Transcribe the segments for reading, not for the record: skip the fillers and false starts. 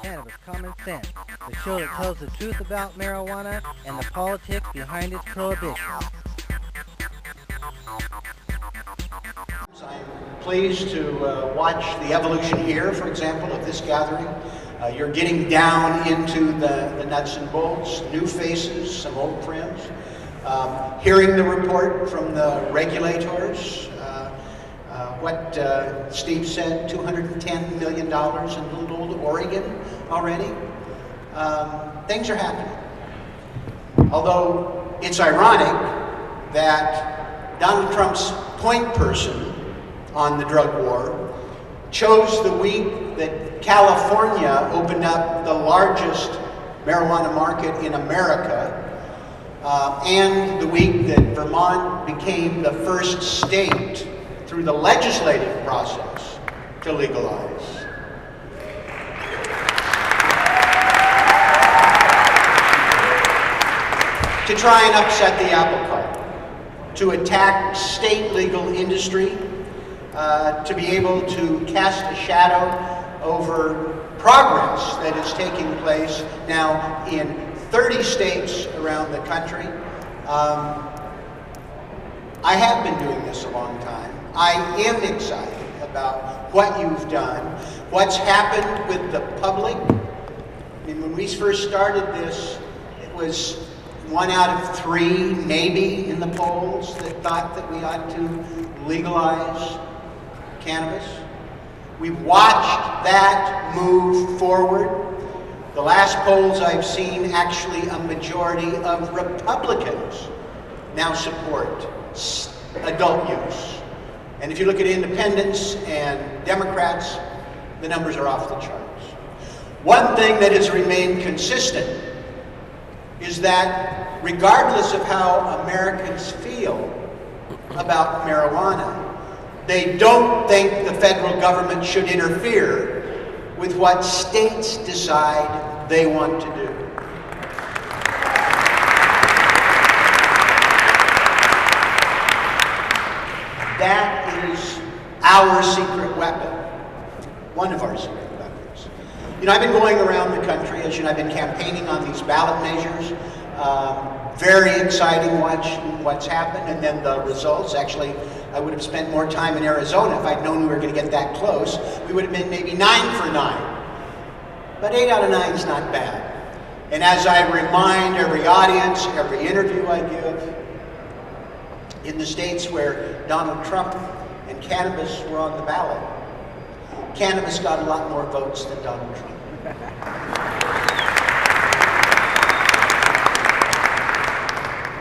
Cannabis Common Sense, the show that tells the truth about marijuana and the politics behind its prohibition. I'm pleased to watch the evolution here, for example, of this gathering. You're getting down into the nuts and bolts, new faces, some old friends. Hearing the report from the regulators, what Steve said, $210 million in little old Oregon already. Things are happening. Although it's ironic that Donald Trump's point person on the drug war chose the week that California opened up the largest marijuana market in America, and the week that Vermont became the first state through the legislative process to legalize. To try and upset the apple cart, to attack state legal industry, to be able to cast a shadow over progress that is taking place now in 30 states around the country. I have been doing this a long time. I am excited about what you've done, what's happened with the public. I mean, when we first started this, it was 1 out of 3, maybe, in the polls that thought that we ought to legalize cannabis. We've watched that move forward. The last polls I've seen, actually a majority of Republicans now support adult use. And if you look at independents and Democrats, the numbers are off the charts. One thing that has remained consistent is that regardless of how Americans feel about marijuana, they don't think the federal government should interfere with what states decide they want to do. That is our secret weapon, one of our secret weapons. You know, I've been going around the country, as you know, I've been campaigning on these ballot measures. Very exciting watching what's happened, and then the results. Actually, I would have spent more time in Arizona if I'd known we were going to get that close. We would have been maybe 9 for 9. But 8 out of 9 is not bad. And as I remind every audience, every interview I give, in the states where Donald Trump and cannabis were on the ballot, cannabis got a lot more votes than Donald Trump.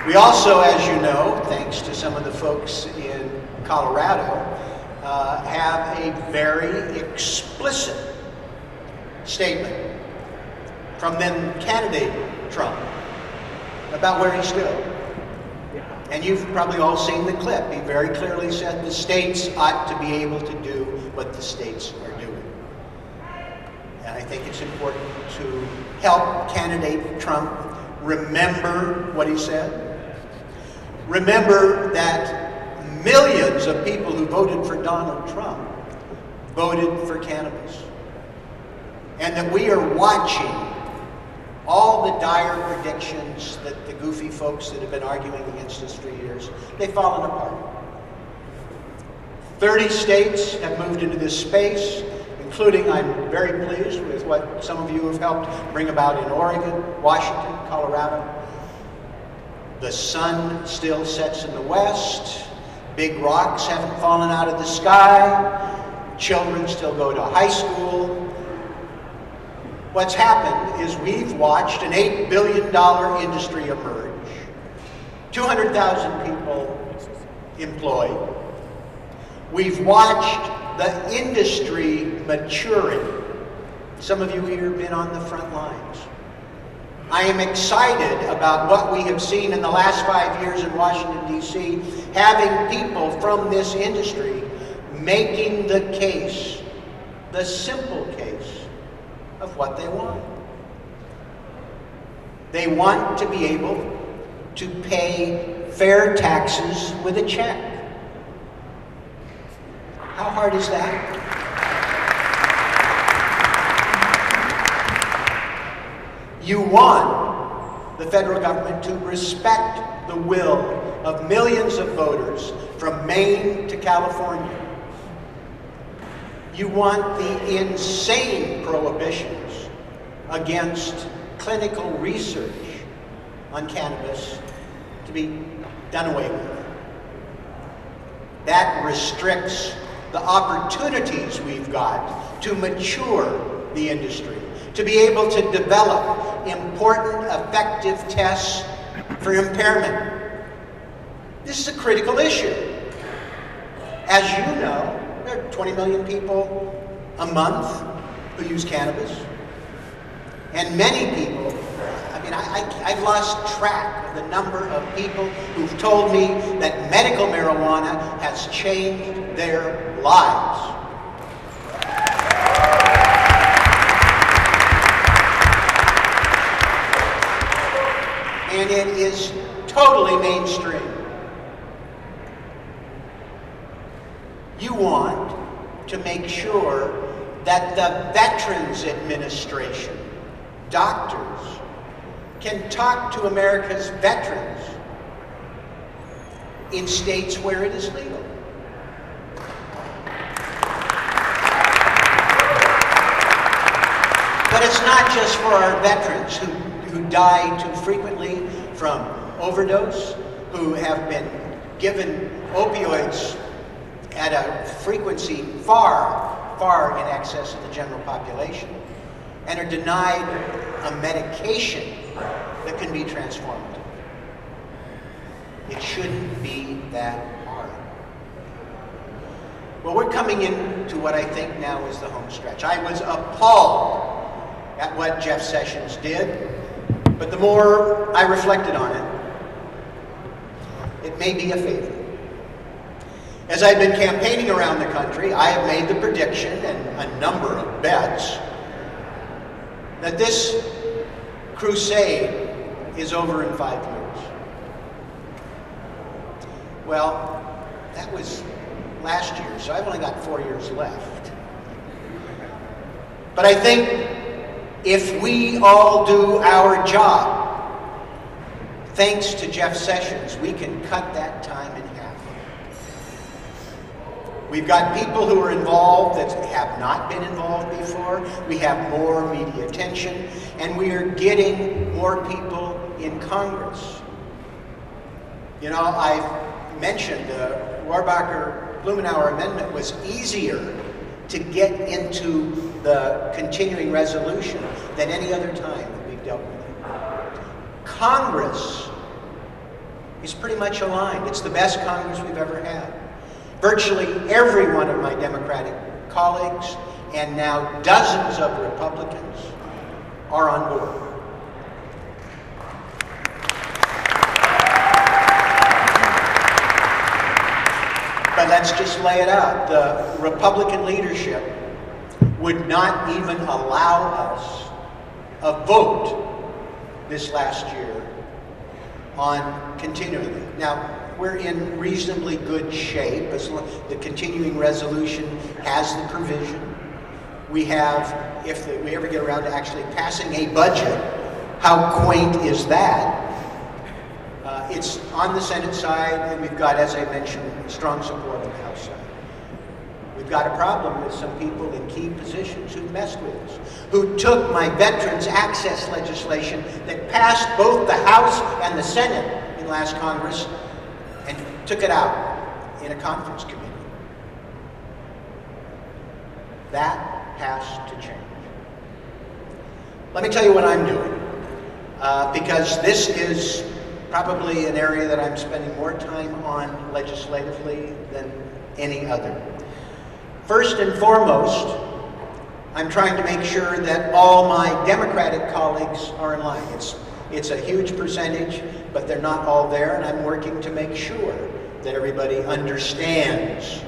We also, as you know, thanks to some of the folks in Colorado, have a very explicit statement from then candidate Trump about where he stood. And you've probably all seen the clip. He very clearly said the states ought to be able to do what the states are doing. And I think it's important to help candidate Trump remember what he said. Remember that millions of people who voted for Donald Trump voted for cannabis. And that we are watching all the dire predictions that the goofy folks that have been arguing against us for years, they've fallen apart. 30 states have moved into this space, including, I'm very pleased with what some of you have helped bring about in Oregon, Washington, Colorado. The sun still sets in the west. Big rocks haven't fallen out of the sky. Children still go to high school. What's happened is we've watched an $8 billion industry emerge, 200,000 people employed. We've watched the industry maturing. Some of you here have been on the front lines. I am excited about what we have seen in the last 5 years in Washington, D.C., having people from this industry making the case, the simple case, of what they want. They want to be able to pay fair taxes with a check. How hard is that? You want the federal government to respect the will of millions of voters from Maine to California. You want the insane prohibitions against clinical research on cannabis to be done away with. That restricts the opportunities we've got to mature the industry, to be able to develop important, effective tests for impairment. This is a critical issue. As you know, there are 20 million people a month who use cannabis. And many people, I've lost track of the number of people who've told me that medical marijuana has changed their lives. And it is totally mainstream. You want to make sure that the Veterans Administration, doctors, can talk to America's veterans in states where it is legal. But it's not just for our veterans who die too frequently from overdose, who have been given opioids at a frequency far, far in excess of the general population, and are denied a medication that can be transformative. It shouldn't be that hard. Well, we're coming into what I think now is the home stretch. I was appalled at what Jeff Sessions did, but the more I reflected on it, it may be a favor. As I've been campaigning around the country, I have made the prediction and a number of bets that this crusade is over in 5 years. Well, that was last year, so I've only got 4 years left. But I think if we all do our job, thanks to Jeff Sessions, we can cut that time in half. We've got people who are involved that have not been involved before. We have more media attention, and we are getting more people in Congress. You know, I've mentioned the Rohrabacher-Blumenauer amendment was easier to get into the continuing resolution than any other time that we've dealt with it. Congress is pretty much aligned. It's the best Congress we've ever had. Virtually every one of my Democratic colleagues, and now dozens of Republicans, are on board. But let's just lay it out. The Republican leadership would not even allow us a vote this last year on continuing it. Now, we're in reasonably good shape as the continuing resolution has the provision. We have, if we ever get around to actually passing a budget, how quaint is that? It's on the Senate side, and we've got, as I mentioned, strong support on the House side. We've got a problem with some people in key positions who messed with us, who took my veterans access legislation that passed both the House and the Senate in last Congress and took it out in a conference committee. That has to change. Let me tell you what I'm doing, because this is probably an area that I'm spending more time on legislatively than any other. First and foremost, I'm trying to make sure that all my Democratic colleagues are in line. It's a huge percentage, but they're not all there, and I'm working to make sure that everybody understands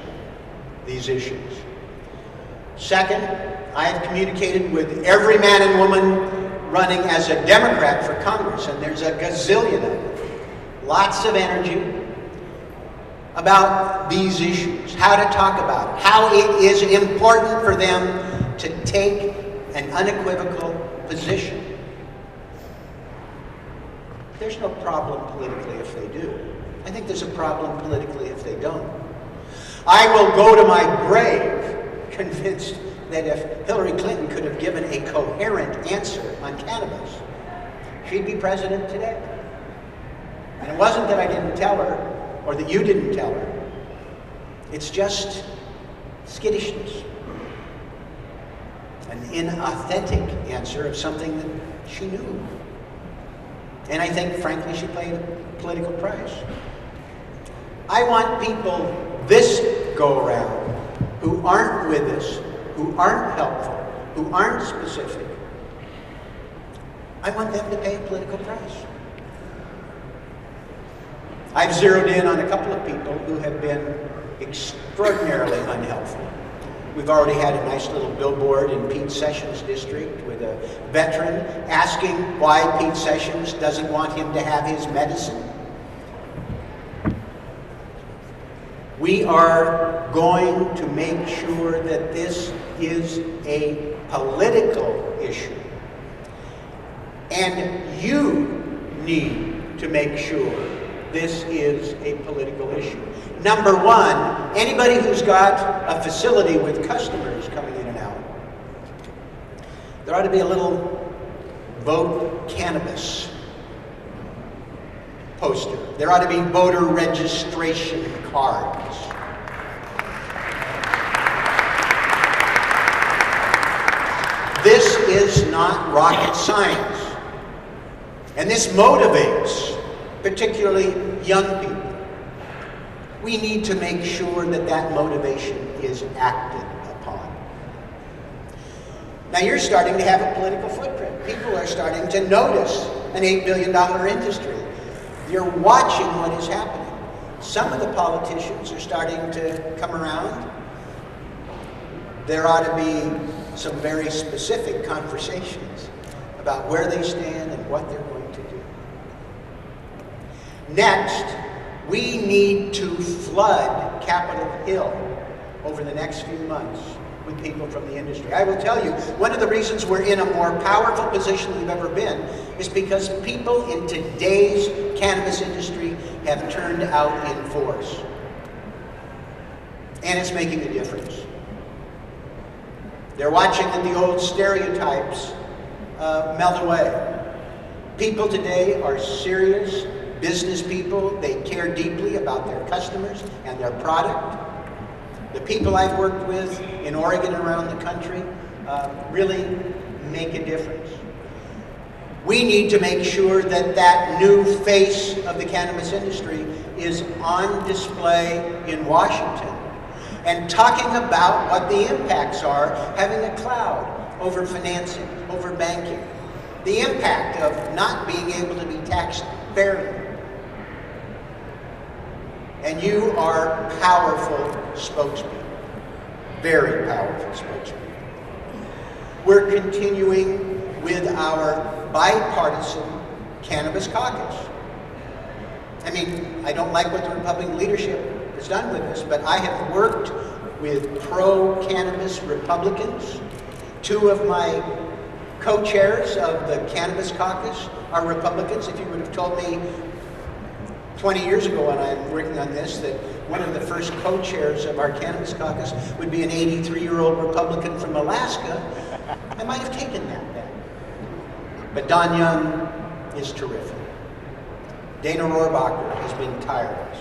these issues. Second, I have communicated with every man and woman running as a Democrat for Congress, and there's a gazillion of them. Lots of energy about these issues, how to talk about it, how it is important for them to take an unequivocal position There's no problem politically if they do. I think there's a problem politically if they don't. I will go to my grave convinced that if Hillary Clinton could have given a coherent answer on cannabis, she'd be president today. And it wasn't that I didn't tell her, or that you didn't tell her. It's just skittishness. An inauthentic answer of something that she knew. And I think, frankly, she paid a political price. I want people this go-around who aren't with us, who aren't helpful, who aren't specific. I want them to pay a political price. I've zeroed in on a couple of people who have been extraordinarily unhelpful. We've already had a nice little billboard in Pete Sessions' district with a veteran asking why Pete Sessions doesn't want him to have his medicine. We are going to make sure that this is a political issue. And you need to make sure this is a political issue. Number one, anybody who's got a facility with customers coming in and out, there ought to be a little vote cannabis poster. There ought to be voter registration cards. This is not rocket science. And this motivates particularly young people. We need to make sure that that motivation is acted upon. Now you're starting to have a political footprint. People are starting to notice an $8 billion industry. You're watching what is happening. Some of the politicians are starting to come around. There ought to be some very specific conversations about where they stand and what they're going to do. Next, we need to flood Capitol Hill over the next few months with people from the industry. I will tell you, one of the reasons we're in a more powerful position than we've ever been is because people in today's cannabis industry have turned out in force. And it's making a difference. They're watching that the old stereotypes melt away. People today are serious business people. They care deeply about their customers and their product. The people I've worked with in Oregon and around the country really make a difference. We need to make sure that that new face of the cannabis industry is on display in Washington and talking about what the impacts are, having a cloud over financing, over banking, the impact of not being able to be taxed fairly. And you are powerful spokespeople, very powerful spokespeople. We're continuing with our bipartisan cannabis caucus. I mean, I don't like what the Republican leadership has done with this, but I have worked with pro-cannabis Republicans. Two of my co-chairs of the Cannabis Caucus are Republicans. If you would have told me 20 years ago when I'm working on this that one of the first co-chairs of our Cannabis Caucus would be an 83-year-old Republican from Alaska, I might have taken that bet. But Don Young is terrific. Dana Rohrabacher has been tireless.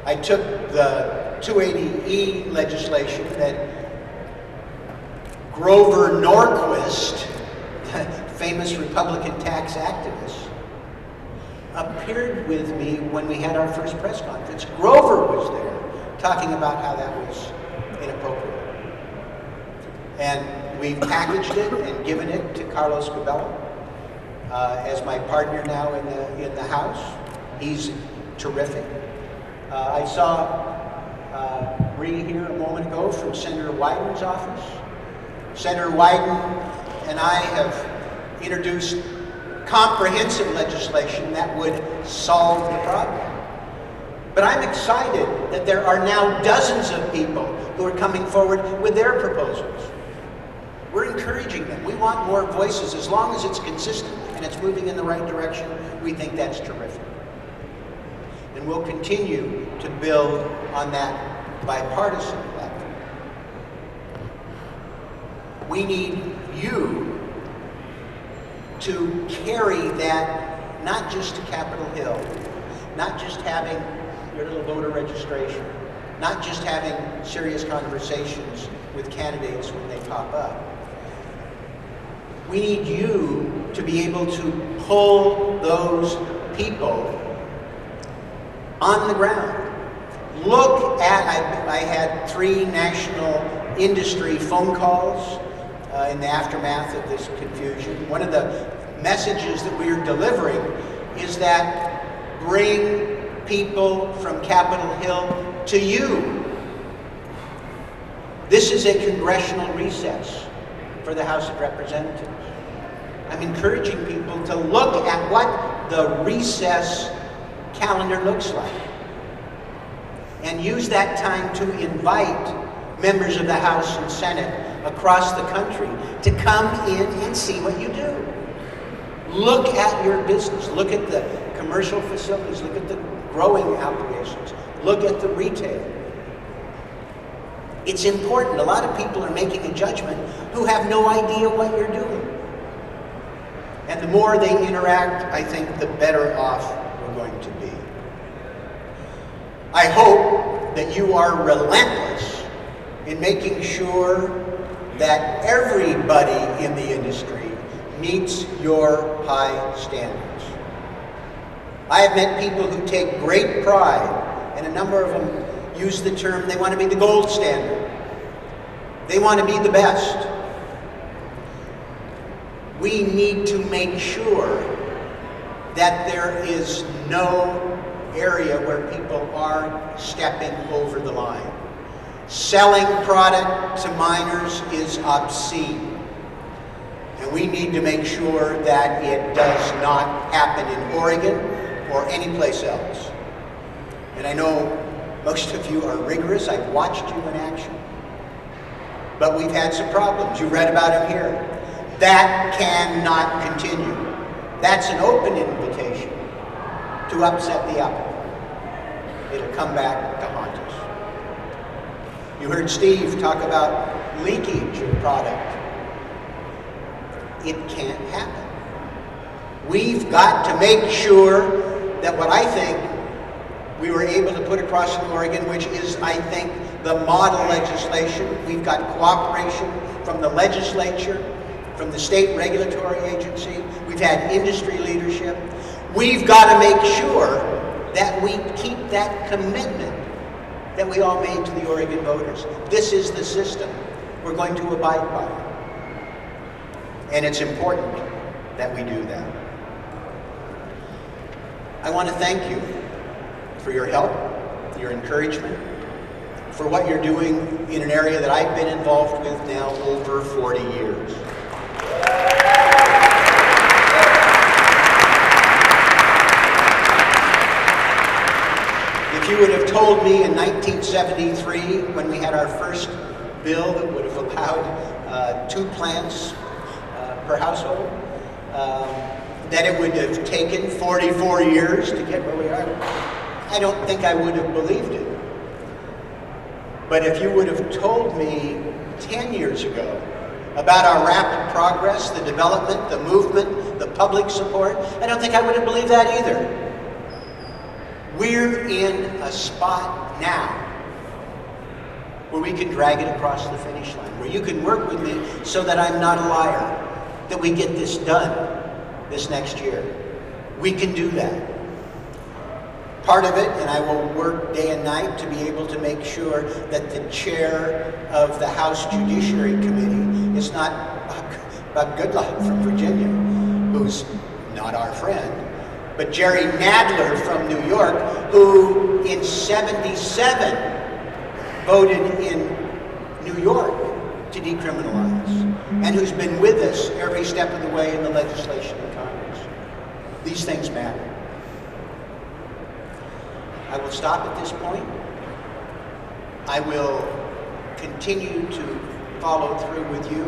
I took the 280E legislation that Grover Norquist, the famous Republican tax activist, appeared with me when we had our first press conference. Grover was there talking about how that was inappropriate. And we've packaged it and given it to Carlos Cabello as my partner now in the House. He's terrific. I saw Ree here a moment ago from Senator Wyden's office. Senator Wyden and I have introduced comprehensive legislation that would solve the problem. But I'm excited that there are now dozens of people who are coming forward with their proposals. We're encouraging them. We want more voices as long as it's consistent. and it's moving in the right direction, we think that's terrific. And we'll continue to build on that bipartisan platform. We need you to carry that, not just to Capitol Hill, not just having your little voter registration, not just having serious conversations with candidates when they pop up. We need you to be able to pull those people on the ground. Look at, I had 3 national industry phone calls in the aftermath of this confusion. One of the messages that we're delivering is that bring people from Capitol Hill to you. This is a congressional recess for the House of Representatives. I'm encouraging people to look at what the recess calendar looks like and use that time to invite members of the House and Senate across the country to come in and see what you do. Look at your business. Look at the commercial facilities. Look at the growing operations. Look at the retail. It's important. A lot of people are making a judgment who have no idea what you're doing. And the more they interact, I think the better off we're going to be. I hope that you are relentless in making sure that everybody in the industry meets your high standards. I have met people who take great pride, and a number of them use the term they want to be the gold standard. They want to be the best. We need to make sure that there is no area where people are stepping over the line. Selling product to minors is obscene. And we need to make sure that it does not happen in Oregon or anyplace else. And I know most of you are rigorous. I've watched you in action. But we've had some problems. You read about them here. That cannot continue. That's an open invitation to upset the apple. It'll come back to haunt us. You heard Steve talk about leakage of product. It can't happen. We've got to make sure that what I think we were able to put across in Oregon, which is, I think, the model legislation. We've got cooperation from the legislature, from the state regulatory agency. We've had industry leadership. We've got to make sure that we keep that commitment that we all made to the Oregon voters. This is the system. We're going to abide by it. And it's important that we do that. I want to thank you for your help, your encouragement, for what you're doing in an area that I've been involved with now over 40 years. If you would have told me in 1973, when we had our first bill that would have allowed 2 plants per household, that it would have taken 44 years to get where we are, I don't think I would have believed it. But if you would have told me 10 years ago about our rapid progress, the development, the movement, the public support, I don't think I would have believed that either. We're in a spot now where we can drag it across the finish line, where you can work with me so that I'm not a liar, that we get this done this next year. We can do that. Part of it, and I will work day and night to be able to make sure that the chair of the House Judiciary Committee is not Bob Goodluck from Virginia, who's not our friend, but Jerry Nadler from New York, who in '77 voted in New York to decriminalize, and who's been with us every step of the way in the legislation in Congress. These things matter. I will stop at this point. I will continue to follow through with you,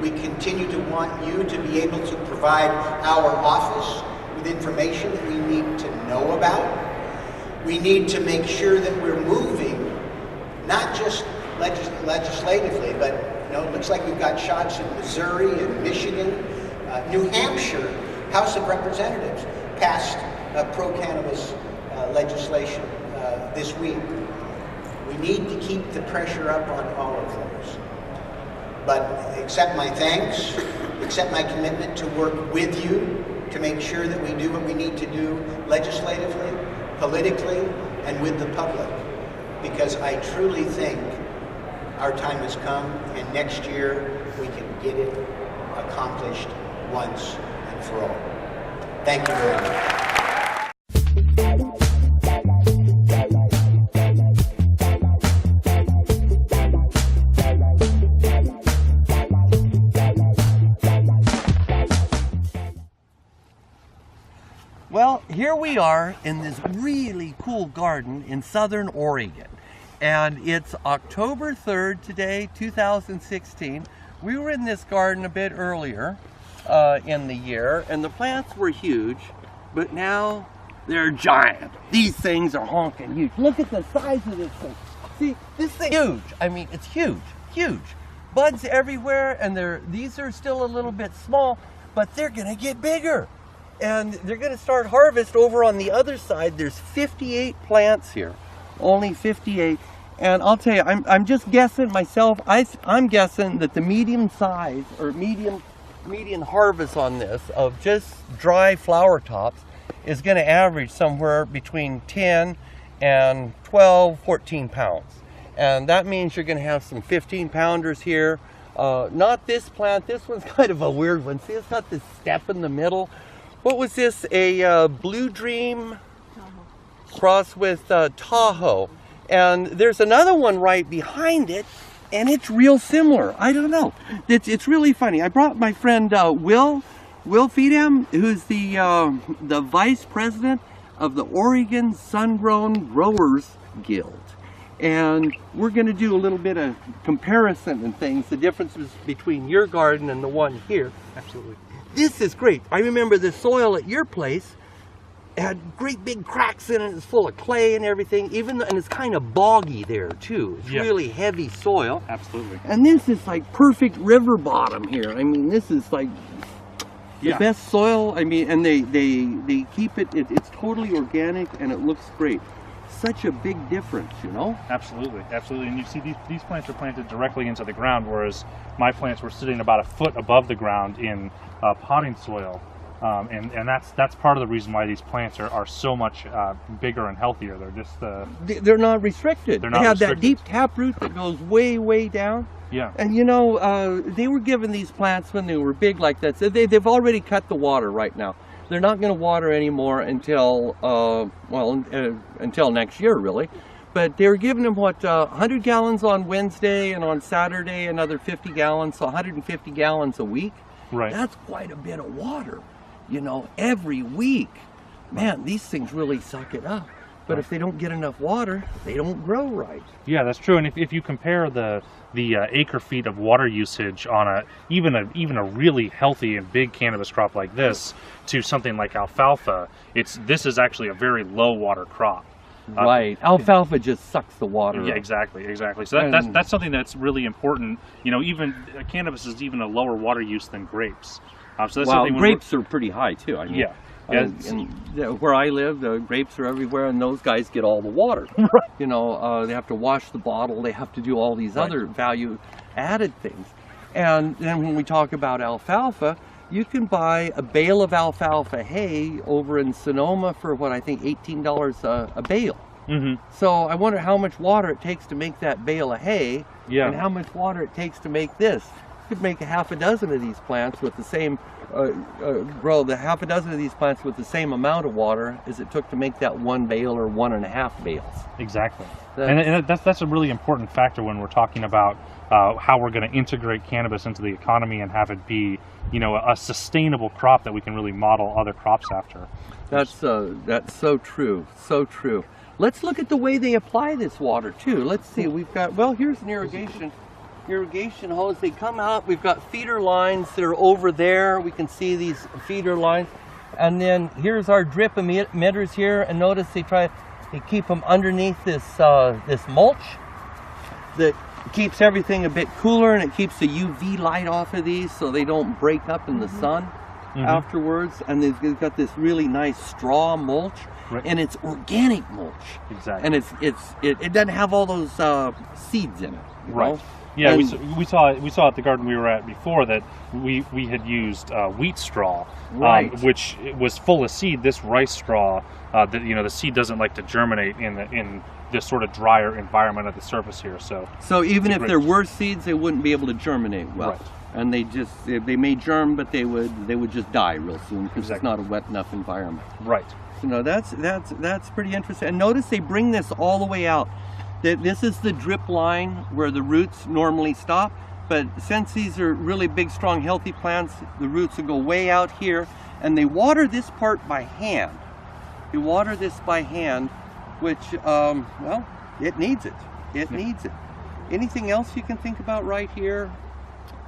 We continue to want you to be able to provide our office with information that we need to know about. We need to make sure that we're moving, not just legislatively, but it looks like we've got shots in Missouri and Michigan. New Hampshire House of Representatives passed pro-cannabis legislation this week. We need to keep the pressure up on all of those. But accept my thanks, accept my commitment to work with you to make sure that we do what we need to do legislatively, politically, and with the public. Because I truly think our time has come, and next year we can get it accomplished once and for all. Thank you very much. Well, here we are in this really cool garden in southern Oregon. And it's October 3rd today, 2016. We were in this garden a bit earlier in the year, and the plants were huge, but now they're giant. These things are honking huge. Look at the size of this thing. See, this thing is huge. I mean, it's huge, huge. Buds everywhere, and these are still a little bit small, but they're gonna get bigger. And they're gonna start harvest over on the other side. There's 58 plants here, only 58. And I'll tell you, I'm just guessing myself, I'm guessing that the medium size or median harvest on this of just dry flower tops is going to average somewhere between 10 and 12, 14 pounds. And that means you're going to have some 15 pounders here. Not this plant, this one's kind of a weird one. See, it's got this step in the middle. What was this, a Blue Dream crossed with Tahoe? And there's another one right behind it, and it's real similar. I don't know. It's really funny. I brought my friend Will Feedham, who's the vice president of the Oregon Sun-Grown Growers Guild. And we're going to do a little bit of comparison and things, the differences between your garden and the one here. Absolutely. This is great. I remember the soil at your place had great big cracks in it. It's full of clay and everything, and it's kind of boggy there too. It's really heavy soil. Absolutely. And this is like perfect river bottom here. I mean, this is like the best soil. I mean, and they keep it's totally organic, and it looks great. Such a big difference, you know? Absolutely, absolutely. And you see these plants are planted directly into the ground, whereas my plants were sitting about a foot above the ground in potting soil. And that's part of the reason why these plants are so much bigger and healthier. They're just they're not restricted. They're not they have restricted. That deep taproot that goes way down. Yeah. And you know, they were given these plants when they were big like that. So they've already cut the water right now. They're not going to water anymore until until next year, really. But they were giving them, what, 100 gallons on Wednesday, and on Saturday another 50 gallons, so 150 gallons a week. Right. That's quite a bit of water, you know, every week. Man, these things really suck it up. But if they don't get enough water, they don't grow right. Yeah, that's true. And if you compare the acre feet of water usage on even a really healthy and big cannabis crop like this to something like alfalfa, this is actually a very low water crop. Right. Alfalfa just sucks the water. Yeah, up. exactly. So that's something that's really important. You know, even cannabis is even a lower water use than grapes. So that's grapes are pretty high too. I mean, yeah. And where I live, the grapes are everywhere, and those guys get all the water. Right. You know, they have to wash the bottle. They have to do all these other value-added things. And then when we talk about alfalfa, you can buy a bale of alfalfa hay over in Sonoma for what I think $18 a bale. Mm-hmm. So I wonder how much water it takes to make that bale of hay, and how much water it takes to make this. You could make a half a dozen of these plants with the same grow half a dozen of these plants with the same amount of water as it took to make that one bale or 1.5 bales. Exactly. And that's a really important factor when we're talking about how we're going to integrate cannabis into the economy and have it be, you know, a sustainable crop that we can really model other crops after. That's so true, so true. Let's look at the way they apply this water too. Let's see. We've got, well, here's an irrigation irrigation hose. They come out. We've got feeder lines that are over there. We can see these feeder lines. And then here's our drip emitters here. And notice they keep them underneath this this mulch that keeps everything a bit cooler, and it keeps the UV light off of these so they don't break up in the sun afterwards. And they've got this really nice straw mulch. Right. And it's organic mulch. Exactly. And it doesn't have all those seeds in it. Right. Know? Yeah, we saw at the garden we were at before that we had used wheat straw, which was full of seed. This rice straw, that the seed doesn't like to germinate in this sort of drier environment at the surface here. So even if there were seeds, they wouldn't be able to germinate well. Right. And they may germ, but they would just die real soon because it's not a wet enough environment. Right. So that's pretty interesting. And notice they bring this all the way out. This is the drip line where the roots normally stop, but since these are really big, strong, healthy plants, the roots will go way out here, and they water this part by hand. They water this by hand, which, well, it needs it. It needs it. Anything else you can think about right here?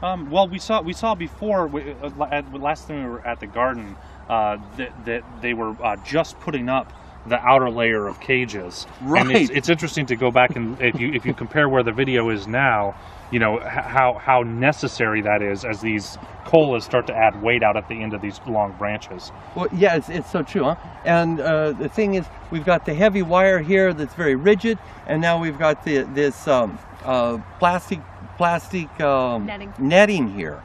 Well, we saw before last time we were at the garden that they were just putting up the outer layer of cages. Right. And it's interesting to go back and if you compare where the video is now, how necessary that is as these colas start to add weight out at the end of these long branches. Well, yeah, it's so true, huh? And the thing is, we've got the heavy wire here that's very rigid, and now we've got this plastic netting here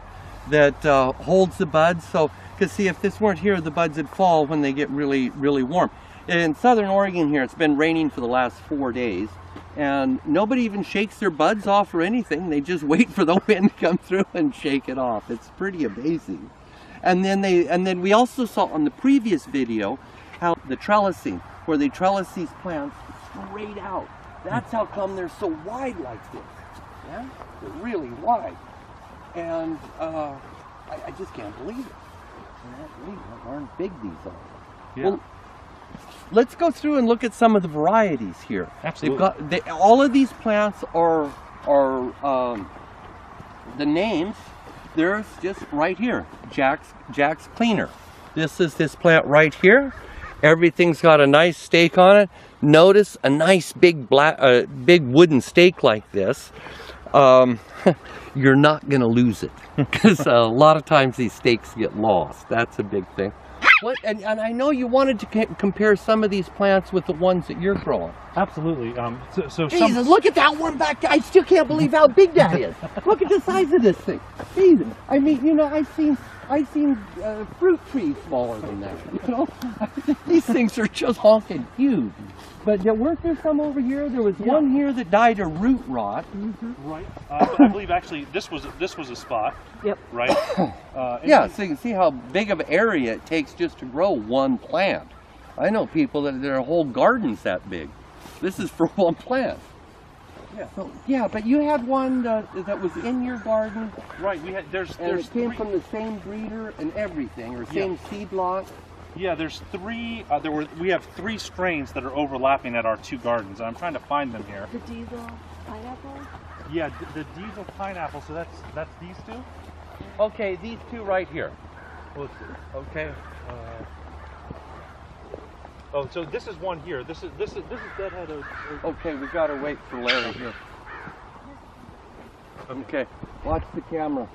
that holds the buds. So, because see, if this weren't here, the buds would fall when they get really, really warm. In southern Oregon here, it's been raining for the last 4 days, and nobody even shakes their buds off or anything. They just wait for the wind to come through and shake it off. It's pretty amazing. And then we also saw on the previous video how the trellising, where they trellis these plants straight out. That's how come they're so wide like this. Yeah, they're really wide, and I just can't believe it. I can't believe how darn big these are. Yeah. Well, let's go through and look at some of the varieties here. Absolutely. All of these plants are the names. There's just right here, Jack's Cleaner. This is this plant right here. Everything's got a nice stake on it. Notice a nice big big wooden stake like this. You're not going to lose it because a lot of times these stakes get lost. That's a big thing. And I know you wanted to compare some of these plants with the ones that you're growing. Absolutely. Jesus, look at that one back there. I still can't believe how big that is. Look at the size of this thing. Jesus. I mean, I've seen fruit trees smaller than that. These things are just honking huge. But weren't there some over here? There was one here that died of root rot. Right. I believe actually this was a spot. Yep. Right. Yeah. So you can see how big of an area it takes just to grow one plant. I know people that their whole garden's that big. This is for one plant. Yeah. So, yeah, but you had one that was in your garden. Right. We had and it came from the same breeder and everything, or same seed lot. Yeah, there's three. We have 3 strains that are overlapping at our 2 gardens. I'm trying to find them here. The diesel pineapple. Yeah, the diesel pineapple. So that's these 2. Okay, these 2 right here. Let's see. Okay. Oh, so this is one here. This is deadhead. Okay, we gotta wait for Larry here. Okay, watch the camera.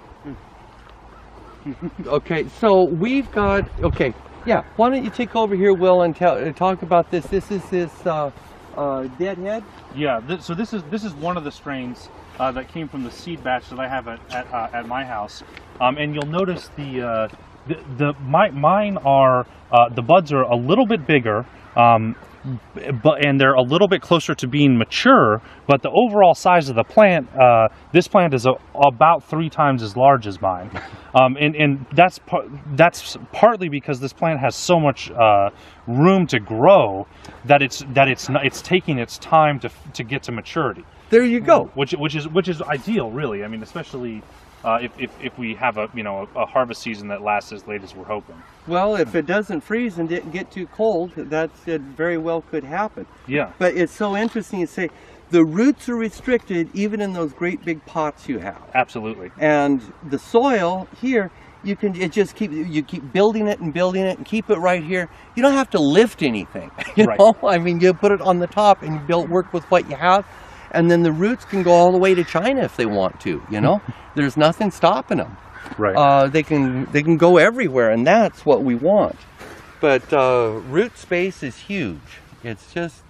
Okay, so we've got. Okay, yeah. Why don't you take over here, Will, and talk about this? This is this deadhead. Yeah. So this is one of the strains that came from the seed batch that I have at my house, and you'll notice mine are the buds are a little bit bigger, and they're a little bit closer to being mature. But the overall size of the plant, this plant is about 3 times as large as mine, and that's partly because this plant has so much room to grow that it's taking its time to get to maturity. There you go. Which is ideal, really. I mean, especially. If we have a harvest season that lasts as late as we're hoping. Well, if it doesn't freeze and didn't get too cold, that very well could happen. Yeah. But it's so interesting to say the roots are restricted even in those great big pots you have. Absolutely. And the soil here, you keep building it and keep it right here. You don't have to lift anything. You know, I mean, you put it on the top and you work with what you have, and then the roots can go all the way to China if they want to. You know, there's nothing stopping them. Right. They can go everywhere, and that's what we want. But root space is huge. It's just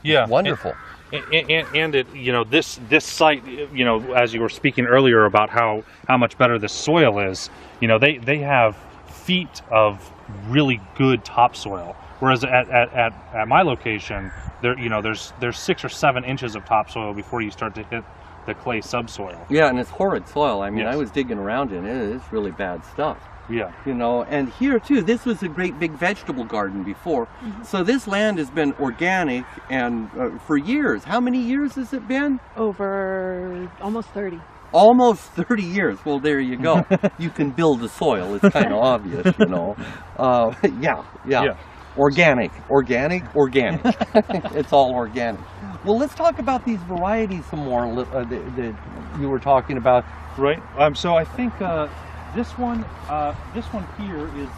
wonderful. And it, you know, this site, you know, as you were speaking earlier about how much better the soil is, you know, they have feet of really good topsoil, whereas at my location, there's 6 or 7 inches of topsoil before you start to hit the clay subsoil. Yeah, and it's horrid soil. I mean, I was digging around in it. It's really bad stuff. Yeah. You know, and here too, this was a great big vegetable garden before. So this land has been organic and for years. How many years has it been? Over almost 30. Almost 30 years. Well, there you go. You can build the soil. It's kind of obvious, you know. Yeah. Organic. It's all organic. Well, let's talk about these varieties some more that you were talking about. Right. So I think this one here is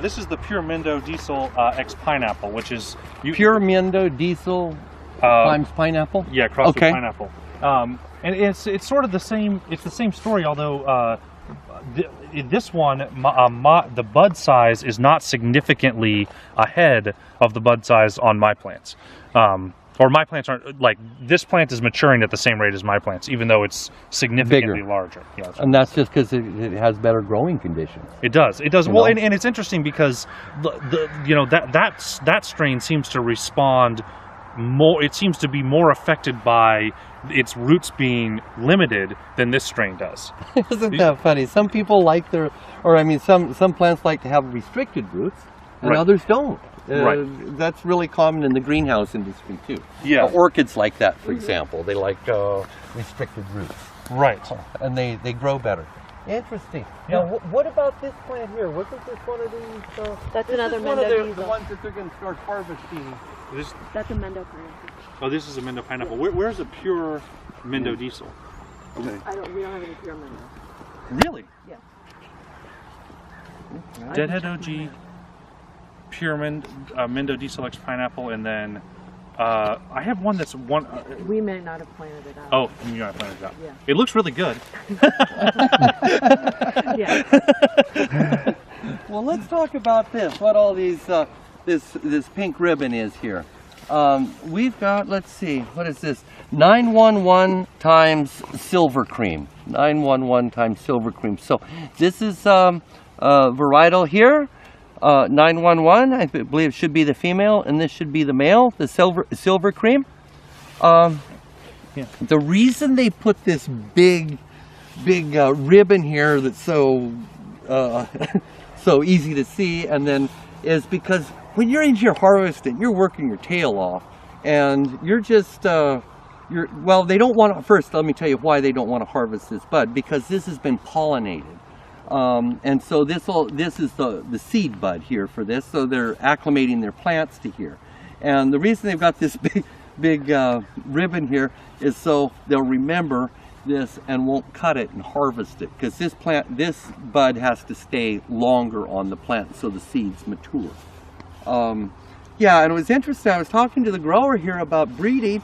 this is the Pure Mindo Diesel X Pineapple, which is Pure Mindo Diesel times pineapple. Yeah, crossed with pineapple. And it's sort of the same. It's the same story, although this one, the bud size is not significantly ahead of the bud size on my plants. Or my plants aren't, like, this plant is maturing at the same rate as my plants, even though it's significantly larger. Yeah, and that's just because it has better growing conditions. It does. Well, and it's interesting because that strain seems to respond more. It seems to be more affected by its roots being limited than this strain does. Isn't that funny? Some people like some plants like to have restricted roots, and others don't. That's really common in the greenhouse industry too. Yeah. Orchids like that, for example. They like restricted roots. Right. And they grow better. Interesting. Yeah. Now, what about this plant here? Wasn't this one of these? That's another one of Mindo the ones that they're going to start harvesting. That's a Mindo pineapple. Oh, this is a Mindo pineapple. Where's a pure Mindo Diesel? We don't have any pure Mindo. Really? Yeah. Deadhead OG, Pure Mindo Diesel X Pineapple, and then I have one that's one. We may not have planted it out. Oh, you may not have planted it out. Yeah. It looks really good. Yeah. Well, let's talk about this. What all these this pink ribbon is here. We've got, let's see, what is this? 911 times silver cream. 911 times silver cream. So this is varietal here. 911, I believe should be the female, and this should be the male, the silver cream. The reason they put this big ribbon here that's so so easy to see, and then is because when you're in here harvesting, you're working your tail off, and you're just well, they don't want to. First, let me tell you why they don't want to harvest this bud, because this has been pollinated. And so this is the seed bud here for this, so they're acclimating their plants to here. And the reason they've got this big ribbon here is so they'll remember this and won't cut it and harvest it, because this bud has to stay longer on the plant so the seeds mature. Yeah, and it was interesting. I was talking to the grower here about breeding,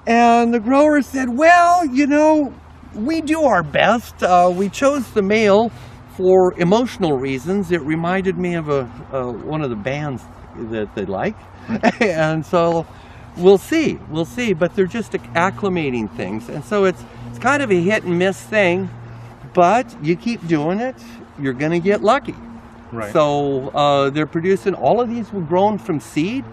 and the grower said, well, you know, we do our best. We chose the male for emotional reasons. It reminded me of one of the bands that they like. And so we'll see. But they're just acclimating things. And so it's kind of a hit and miss thing. But you keep doing it, you're going to get lucky. Right. So they're producing, all of these were grown from seed.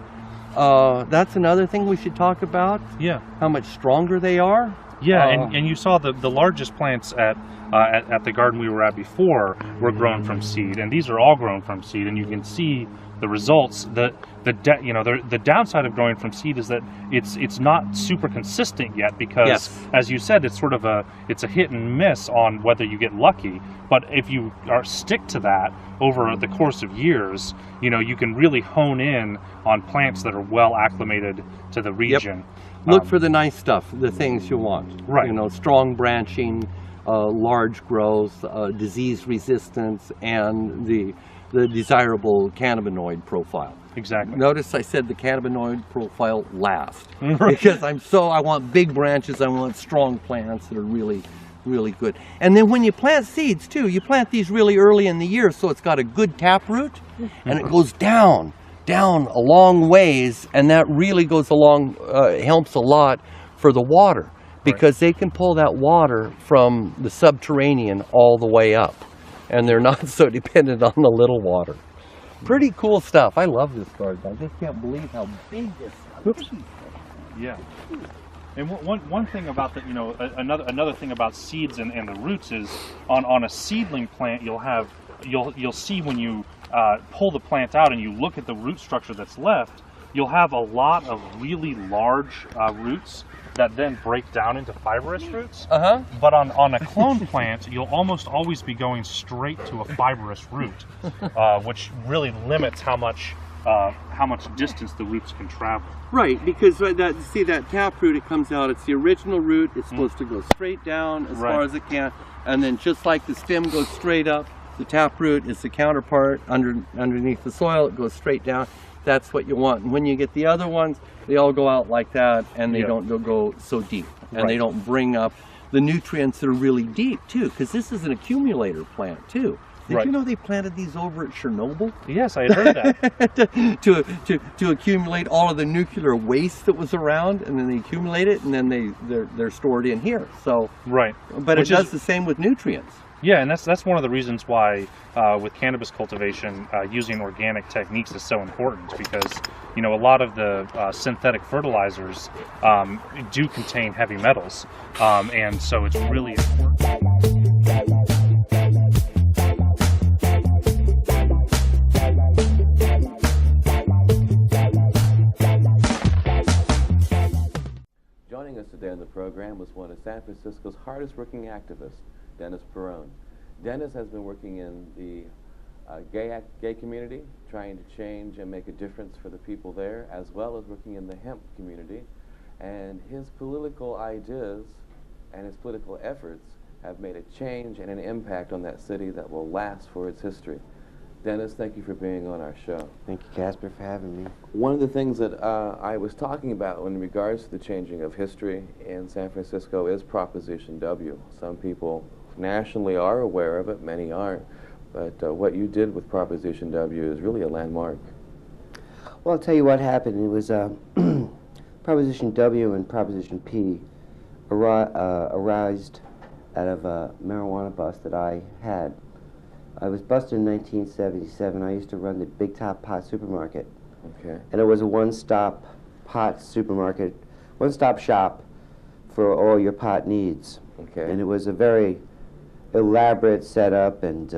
That's another thing we should talk about. Yeah. How much stronger they are. Yeah, and you saw the largest plants at the garden we were at before were grown from seed, and these are all grown from seed, and you can see the results, the downside of growing from seed is that it's not super consistent yet, because Yes. as you said, it's sort of a hit and miss on whether you get lucky. But if you stick to that over the course of years, you can really hone in on plants that are well acclimated to the region. Look for the nice stuff, the things you want. Right. Strong branching, large growth, disease resistance, and the desirable cannabinoid profile. Exactly. Notice I said the cannabinoid profile last, because I want big branches, I want strong plants that are really, really good. And then when you plant seeds too, you plant these really early in the year, so it's got a good taproot, and it goes down a long ways, and that really goes along, helps a lot for the water, because they can pull that water from the subterranean all the way up, and they're not so dependent on the little water. Pretty cool stuff. I love this garden. I just can't believe how big this stuff is. Yeah. And one thing about the, another thing about seeds and the roots is on a seedling plant, you'll see when you pull the plant out and you look at the root structure that's left, you'll have a lot of really large roots that then break down into fibrous roots. But on a clone plant, you'll almost always be going straight to a fibrous root, which really limits how much distance the roots can travel. Right, because that taproot, it comes out, it's the original root, it's supposed to go straight down as far as it can, and then just like the stem goes straight up, the taproot is the counterpart underneath the soil, it goes straight down. That's what you want. And when you get the other ones, they all go out like that, and they don't go so deep, and they don't bring up the nutrients that are really deep too, because this is an accumulator plant too. Did you know they planted these over at Chernobyl? Yes, I had heard that. to accumulate all of the nuclear waste that was around, and then they accumulate it, and then they're stored in here. So but it does the same with nutrients. Yeah, and that's one of the reasons why with cannabis cultivation, using organic techniques is so important, because a lot of the synthetic fertilizers do contain heavy metals, and so it's really important. Joining us today on the program was one of San Francisco's hardest working activists, Dennis Perrone. Dennis has been working in the gay community, trying to change and make a difference for the people there, as well as working in the hemp community. And his political ideas and his political efforts have made a change and an impact on that city that will last for its history. Dennis, thank you for being on our show. Thank you, Casper, for having me. One of the things that I was talking about in regards to the changing of history in San Francisco is Proposition W. Some people nationally are aware of it, many aren't, but what you did with Proposition W is really a landmark. Well, I'll tell you what happened. It was Proposition W and Proposition P arose out of a marijuana bust that I had. I was busted in 1977. I used to run the Big Top Pot Supermarket. Okay. And it was a one-stop pot supermarket, one-stop shop for all your pot needs. Okay. And it was a very elaborate setup, and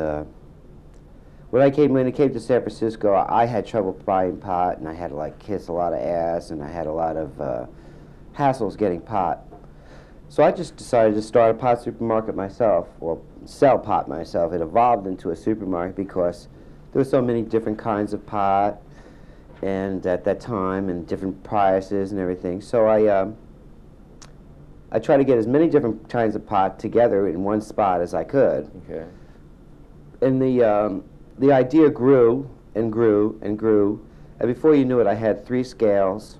when it came to San Francisco, I had trouble buying pot, and I had to kiss a lot of ass, and I had a lot of hassles getting pot. So I just decided to start a pot supermarket myself, or sell pot myself. It evolved into a supermarket because there were so many different kinds of pot, and at that time, and different prices and everything. So I tried to get as many different kinds of pot together in one spot as I could. Okay. And the idea grew and grew and grew, and before you knew it, I had 3 scales,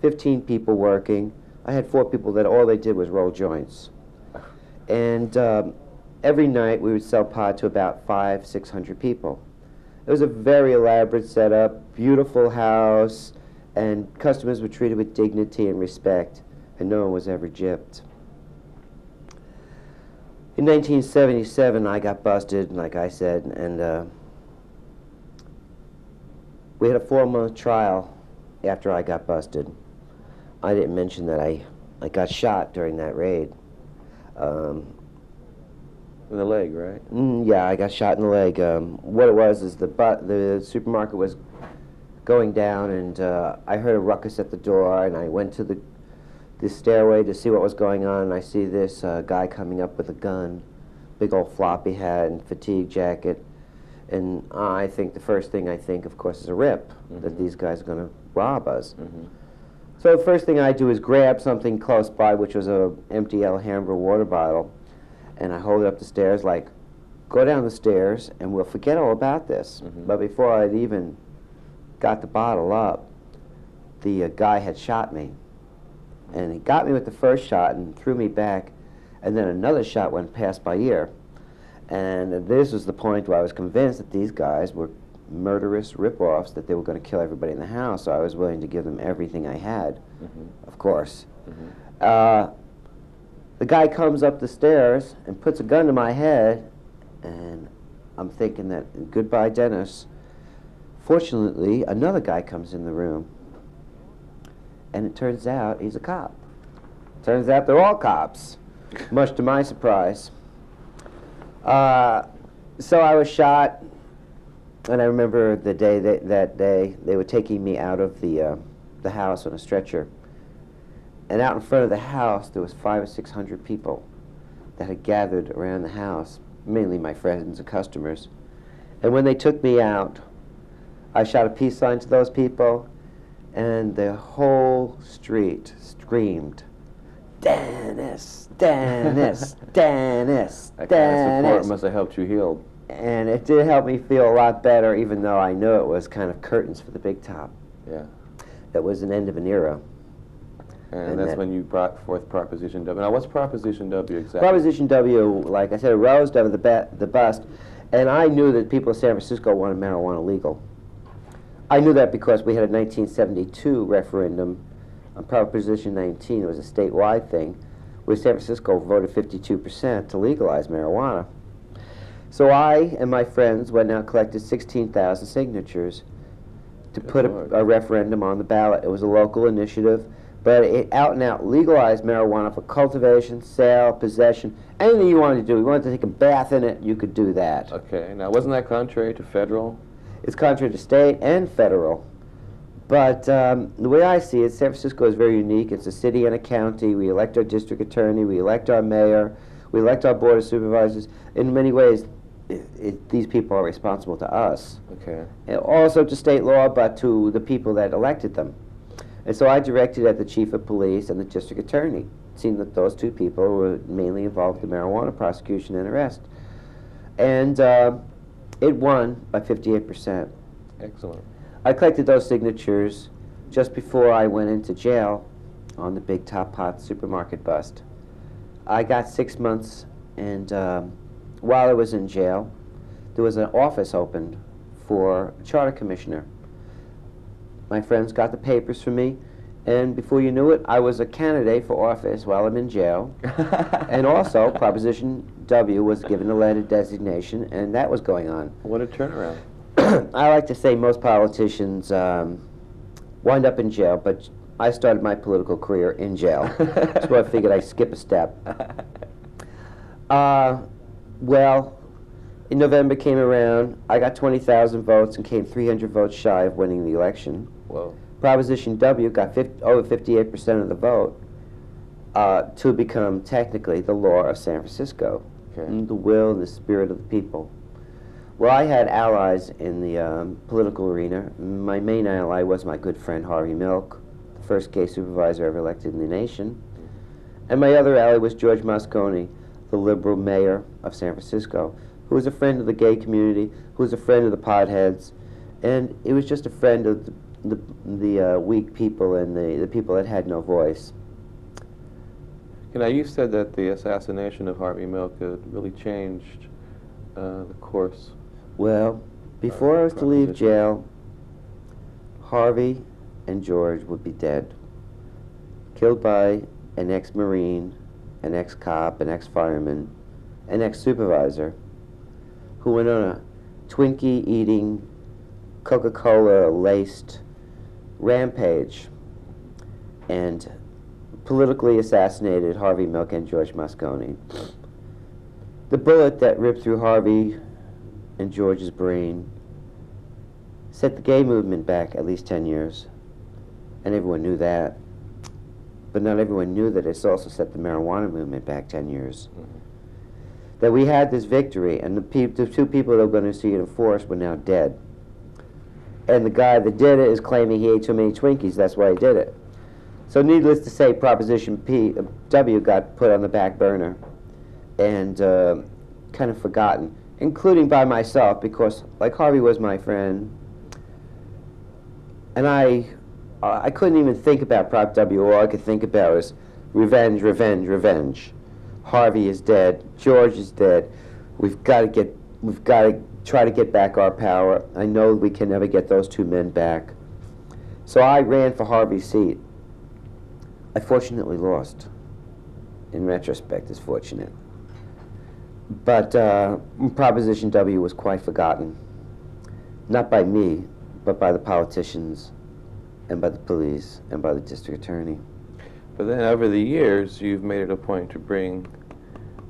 15 people working. I had 4 people that all they did was roll joints. And every night we would sell pot to about 500-600 people. It was a very elaborate setup, beautiful house, and customers were treated with dignity and respect, and no one was ever gypped. In 1977, I got busted, like I said, and we had a 4-month trial after I got busted. I didn't mention that I got shot during that raid. In the leg, right? Yeah, I got shot in the leg. What it was is the supermarket was going down, and I heard a ruckus at the door, and I went to the stairway to see what was going on, and I see this guy coming up with a gun, big old floppy hat and fatigue jacket, and I think the first thing I think, of course, is a rip, that these guys are going to rob us. So the first thing I do is grab something close by, which was a empty Alhambra water bottle, and I hold it up the stairs like, go down the stairs and we'll forget all about this. But before I'd even got the bottle up, the guy had shot me. And he got me with the first shot and threw me back, and then another shot went past my ear. And this was the point where I was convinced that these guys were murderous rip-offs, that they were going to kill everybody in the house, so I was willing to give them everything I had, of course. The guy comes up the stairs and puts a gun to my head, and I'm thinking that, goodbye, Dennis. Fortunately, another guy comes in the room, and it turns out he's a cop. Turns out they're all cops, much to my surprise. So I was shot, and I remember the day that day they were taking me out of the house on a stretcher. And out in front of the house, there was 500 or 600 people that had gathered around the house, mainly my friends and customers. And when they took me out, I shot a peace sign to those people, and the whole street screamed, Dennis, Dennis, Dennis, That kind of support Dennis. must have helped you heal. And it did help me feel a lot better, even though I knew it was kind of curtains for the big top. Yeah. That was an end of an era. And that's when you brought forth Proposition W. Now, what's Proposition W exactly? Proposition W, like I said, arose out of the bust, and I knew that people in San Francisco wanted marijuana legal. I knew that because we had a 1972 referendum on Proposition 19. It was a statewide thing, where San Francisco voted 52% to legalize marijuana. So I and my friends went out and collected 16,000 signatures to put a referendum on the ballot. It was a local initiative, but it out and out legalized marijuana for cultivation, sale, possession, anything you wanted to do. You wanted to take a bath in it, you could do that. Okay. Now, wasn't that contrary to federal? It's contrary to state and federal. But the way I see it, San Francisco is very unique. It's a city and a county. We elect our district attorney, we elect our mayor, we elect our board of supervisors. In many ways, these people are responsible to us. Okay. And also to state law, but to the people that elected them. And so I directed at the chief of police and the district attorney, seeing that those two people were mainly involved in marijuana prosecution and arrest. And it won by 58%. Excellent. I collected those signatures just before I went into jail on the Big Top Pot supermarket bust. I got 6 months, and while I was in jail, there was an office opened for a charter commissioner. My friends got the papers for me, and before you knew it, I was a candidate for office while I'm in jail. And also, Proposition W was given a letter designation, and that was going on. What a turnaround. I like to say most politicians wind up in jail, but I started my political career in jail. So I figured I'd skip a step. Well, in November came around, I got 20,000 votes and came 300 votes shy of winning the election. Whoa. Proposition W got over 58% of the vote to become technically the law of San Francisco. Okay. The will and the spirit of the people. Well, I had allies in the political arena. My main ally was my good friend Harvey Milk, the first gay supervisor ever elected in the nation. And my other ally was George Moscone, the liberal mayor of San Francisco, who was a friend of the gay community, who was a friend of the potheads, and he was just a friend of the weak people and the people that had no voice. Now, you said that the assassination of Harvey Milk had really changed the course. Well, before I was to leave jail, Harvey and George would be dead. Killed by an ex-Marine, an ex-cop, an ex-fireman, an ex-supervisor, who went on a Twinkie-eating, Coca-Cola-laced rampage and politically assassinated Harvey Milk and George Moscone. The bullet that ripped through Harvey and George's brain set the gay movement back at least 10 years, and everyone knew that. But not everyone knew that it's also set the marijuana movement back 10 years. That we had this victory, and the two people that were going to see it enforced were now dead. And the guy that did it is claiming he ate too many Twinkies, that's why he did it. So needless to say, Proposition W got put on the back burner and kind of forgotten, including by myself, because like Harvey was my friend, and I couldn't even think about Prop W. All I could think about was revenge, revenge, revenge. Harvey is dead. George is dead. We've got to try to get back our power. I know we can never get those two men back. So I ran for Harvey's seat. I fortunately lost. In retrospect, it's fortunate. But Proposition W was quite forgotten. Not by me, but by the politicians, and by the police, and by the district attorney. But then over the years, you've made it a point to bring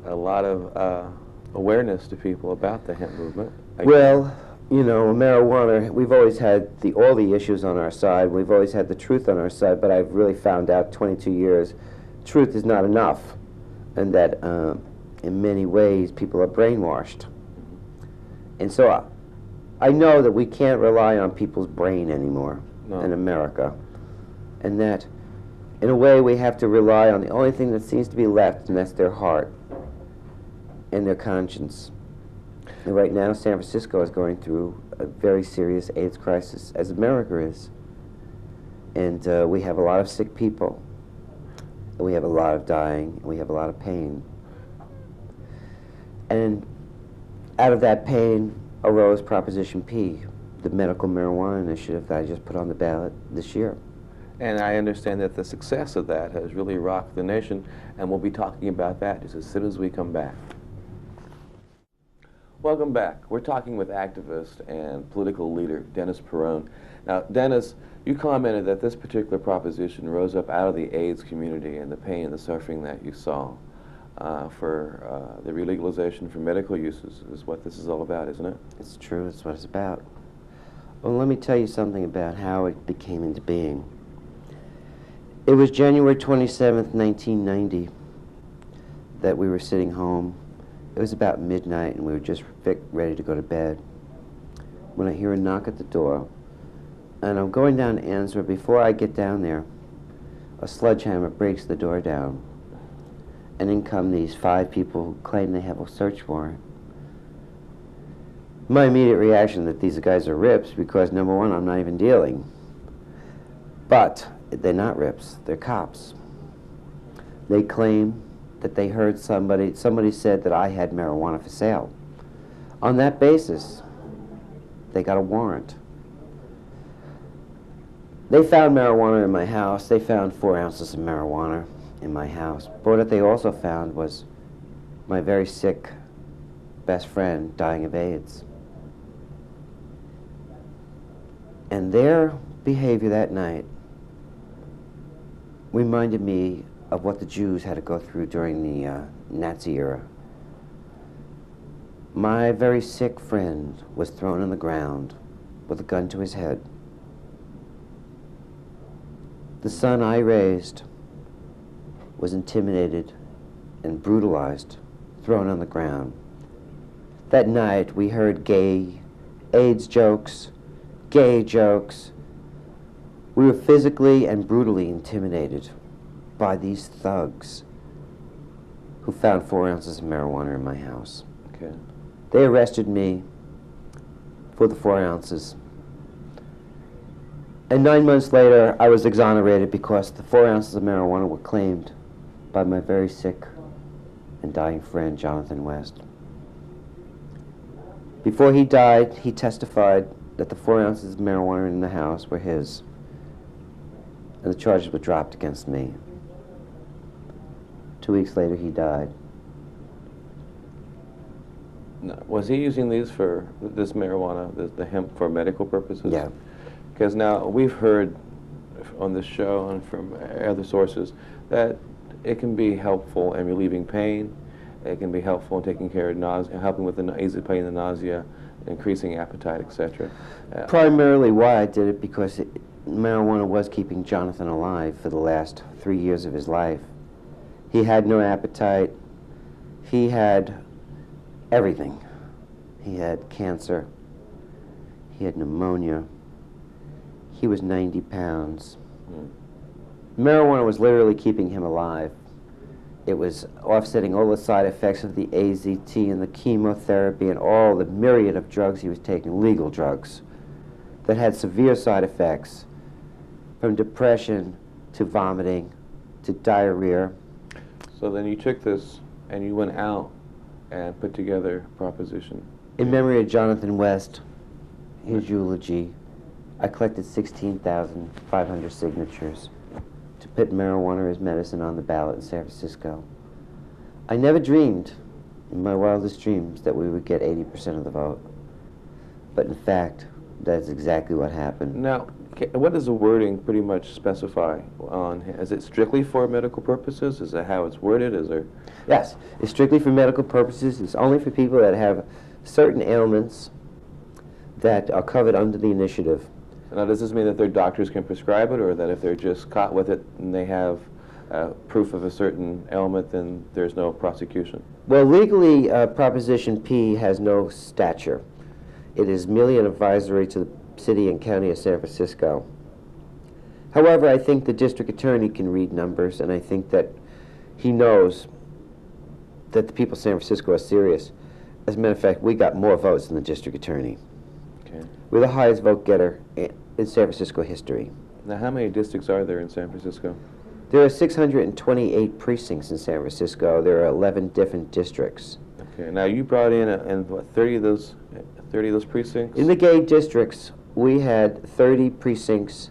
a lot of awareness to people about the hemp movement. Well, you know, marijuana, we've always had all the issues on our side. We've always had the truth on our side, but I've really found out 22 years, truth is not enough, and that in many ways people are brainwashed. And so I know that we can't rely on people's brain anymore in America, and that in a way we have to rely on the only thing that seems to be left, and that's their heart and their conscience. And right now, San Francisco is going through a very serious AIDS crisis, as America is. And we have a lot of sick people. We have a lot of dying. And we have a lot of pain. And out of that pain arose Proposition P, the medical marijuana initiative that I just put on the ballot this year. And I understand that the success of that has really rocked the nation, and we'll be talking about that just as soon as we come back. Welcome back. We're talking with activist and political leader Dennis Peron. Now, Dennis, you commented that this particular proposition rose up out of the AIDS community and the pain and the suffering that you saw for the relegalization for medical uses is what this is all about, isn't it? It's true. It's what it's about. Well, let me tell you something about how it became into being. It was January 27th, 1990, that we were sitting home. It was about midnight, and we were just ready to go to bed when I hear a knock at the door. And I'm going down to answer. Before I get down there, a sledgehammer breaks the door down. And in come these 5 people who claim they have a search warrant. My immediate reaction that these guys are rips, because number one, I'm not even dealing. But they're not rips, they're cops. They claim that they heard somebody said that I had marijuana for sale. On that basis, they got a warrant. They found marijuana in my house. They found 4 ounces of marijuana in my house. But what they also found was my very sick best friend dying of AIDS. And their behavior that night reminded me of what the Jews had to go through during the Nazi era. My very sick friend was thrown on the ground with a gun to his head. The son I raised was intimidated and brutalized, thrown on the ground. That night we heard gay AIDS jokes, gay jokes. We were physically and brutally intimidated by these thugs who found 4 ounces of marijuana in my house. Okay. They arrested me for the 4 ounces. And 9 months later, I was exonerated because the 4 ounces of marijuana were claimed by my very sick and dying friend, Jonathan West. Before he died, he testified that the 4 ounces of marijuana in the house were his, and the charges were dropped against me. 2 weeks later, he died. Now, was he using these for this marijuana, the hemp, for medical purposes? Yeah. Because now we've heard on this show and from other sources that it can be helpful in relieving pain. It can be helpful in taking care of nausea, helping with the easy pain and the nausea. increasing appetite, etc. Primarily why I did it because marijuana was keeping Jonathan alive for the last 3 years of his life. He had no appetite. He had everything. He had cancer. He had pneumonia. He was 90 pounds. Marijuana was literally keeping him alive. It was offsetting all the side effects of the AZT and the chemotherapy and all the myriad of drugs he was taking, legal drugs, that had severe side effects, from depression to vomiting to diarrhea. So then you took this and you went out and put together Proposition. In memory of Jonathan West, his eulogy, I collected 16,500 signatures to put marijuana as medicine on the ballot in San Francisco. I never dreamed, in my wildest dreams, that we would get 80% of the vote. But in fact, that's exactly what happened. Now, what does the wording pretty much specify on? Is it strictly for medical purposes? Is that how it's worded? Is there? Yes, it's strictly for medical purposes. It's only for people that have certain ailments that are covered under the initiative. Now, does this mean that their doctors can prescribe it, or that if they're just caught with it and they have proof of a certain ailment, then there's no prosecution? Well, legally, Proposition P has no stature. It is merely an advisory to the city and county of San Francisco. However, I think the district attorney can read numbers, and I think that he knows that the people of San Francisco are serious. As a matter of fact, we got more votes than the district attorney. Okay. We're the highest vote getter in San Francisco history. Now, how many districts are there in San Francisco? There are 628 precincts in San Francisco. There are 11 different districts. Okay. Now, you brought in what, 30 of those precincts? In the gay districts, we had 30 precincts.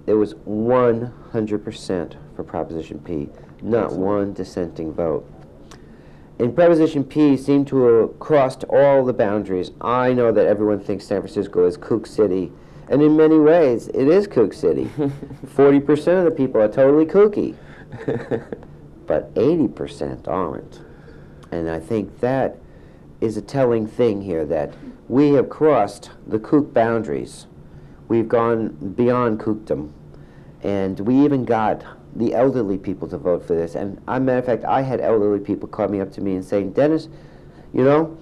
It was 100% for Proposition P, not one dissenting vote. And Proposition P seemed to have crossed all the boundaries. I know that everyone thinks San Francisco is kook city, and in many ways, it is kook city. 40% of the people are totally kooky, but 80% aren't. And I think that is a telling thing here, that we have crossed the kook boundaries. We've gone beyond kookdom, and we even got the elderly people to vote for this. And as a matter of fact, I had elderly people coming up to me and saying, Dennis, you know,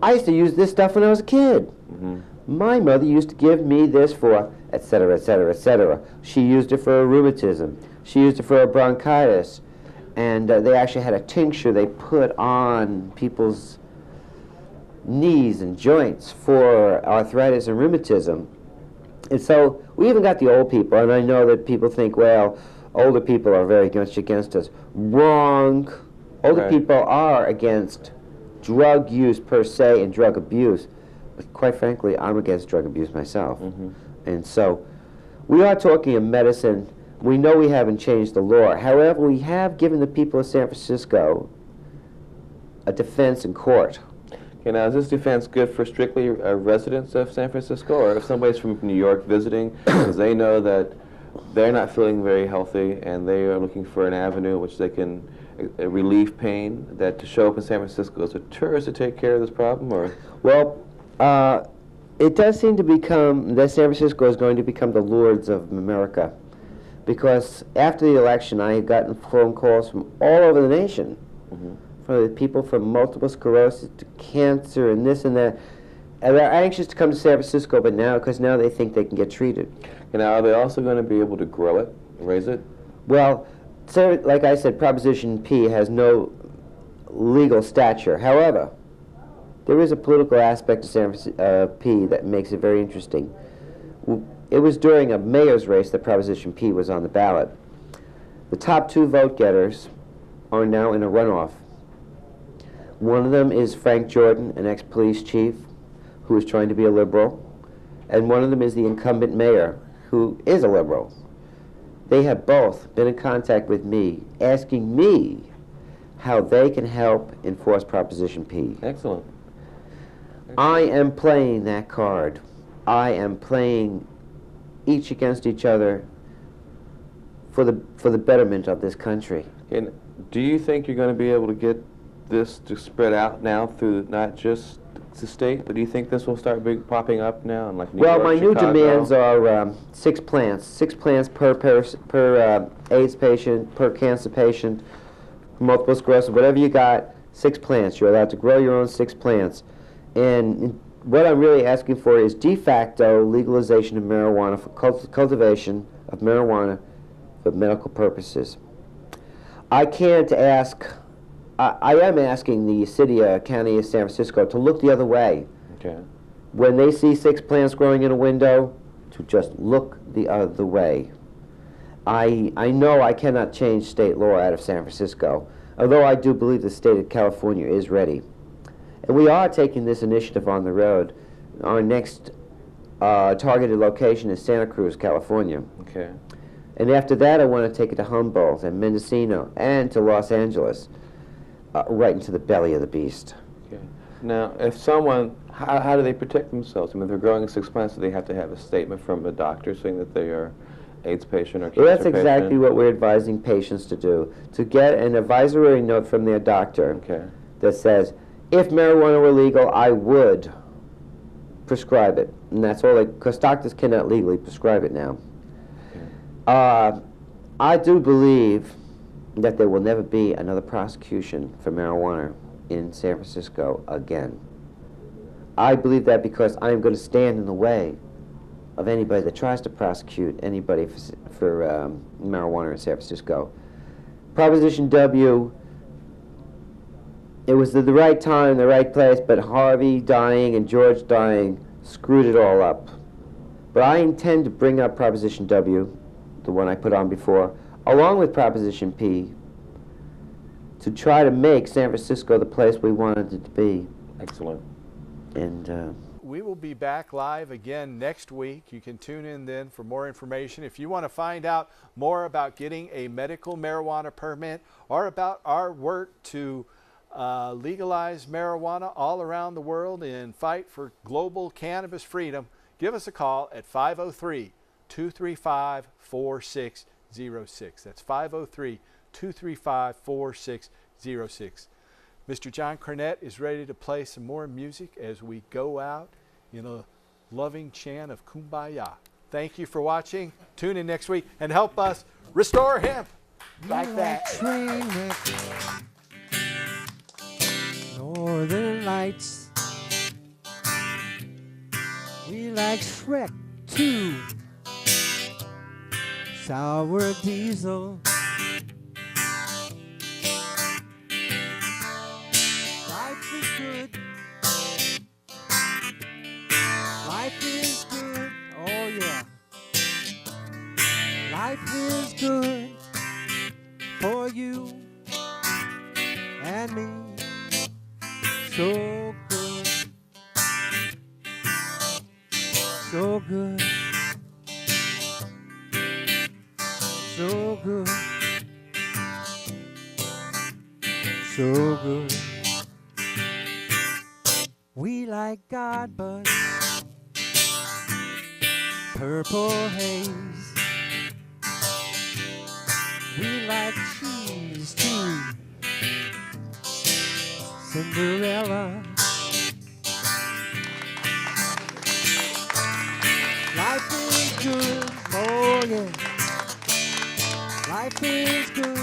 I used to use this stuff when I was a kid. Mm-hmm. My mother used to give me this for et cetera, et cetera, et cetera. She used it for a rheumatism. She used it for a bronchitis. And they actually had a tincture they put on people's knees and joints for arthritis and rheumatism. And so we even got the old people, and I know that people think, well, older people are very much against us. Wrong. Older people are against drug use per se and drug abuse. But quite frankly, I'm against drug abuse myself. Mm-hmm. And so we are talking of medicine. We know we haven't changed the law. However, we have given the people of San Francisco a defense in court. Okay, now is this defense good for strictly residents of San Francisco, or if somebody's from New York visiting, because they know that they're not feeling very healthy and they are looking for an avenue in which they can relieve pain, that to show up in San Francisco as a tourist to take care of this problem? Or? Well, it does seem to become that San Francisco is going to become the Lourdes of America, because after the election I had gotten phone calls from all over the nation, from the people from multiple sclerosis to cancer and this and that. And they're anxious to come to San Francisco, but now, because now they think they can get treated. And now, are they also going to be able to grow it, raise it? Well, so, like I said, Proposition P has no legal stature. However, there is a political aspect to San P that makes it very interesting. It was during a mayor's race that Proposition P was on the ballot. The top two vote getters are now in a runoff. One of them is Frank Jordan, an ex-police chief who is trying to be a liberal, and one of them is the incumbent mayor, who is a liberal. They have both been in contact with me, asking me how they can help enforce Proposition P. Excellent. I am playing that card. I am playing each against each other for the betterment of this country. And do you think you're going to be able to get this to spread out now through not just the state? Do you think this will start popping up now in like New Well, York, my new Chicago? demands are 6 plants. 6 plants per AIDS patient, per cancer patient, multiple sclerosis, whatever you got, 6 plants. You're allowed to grow your own 6 plants. And what I'm really asking for is de facto legalization of marijuana, for cultivation of marijuana for medical purposes. I can't ask, I am asking the city, county of San Francisco to look the other way. Okay. When they see 6 plants growing in a window, to just look the other way. I know I cannot change state law out of San Francisco, although I do believe the state of California is ready. And we are taking this initiative on the road. Our next targeted location is Santa Cruz, California. Okay. And after that, I want to take it to Humboldt and Mendocino and to Los Angeles, right into the belly of the beast. Okay. Now, if someone, how do they protect themselves? I mean, if they're growing 6 plants, do they have to have a statement from a doctor saying that they are AIDS patient or cancer Well, that's patient? exactly what we're advising patients to do, to get an advisory note from their doctor Okay. that says, if marijuana were legal, I would prescribe it. And that's all, because doctors cannot legally prescribe it now. I do believe that there will never be another prosecution for marijuana in San Francisco again. I believe that because I am going to stand in the way of anybody that tries to prosecute anybody for marijuana in San Francisco. Proposition W, it was the right time, the right place, but Harvey dying and George dying screwed it all up. But I intend to bring up Proposition W, the one I put on before, along with Proposition P, to try to make San Francisco the place we wanted it to be. Excellent. And we will be back live again next week. You can tune in then for more information. If you want to find out more about getting a medical marijuana permit or about our work to legalize marijuana all around the world and fight for global cannabis freedom, give us a call at 503-235-4606. That's 503-235-4606. Mr. John Cornett is ready to play some more music as we go out in a loving chant of Kumbaya. Thank you for watching. Tune in next week and help us restore hemp like that. Northern Lights. We like Shrek too. Sour diesel. Life is good. Life is good. Oh yeah. Life is good for you and me. So good. So good. So good. So good. We like God, but purple haze. We like cheese too. Cinderella. Life is good, oh yeah. Life is good.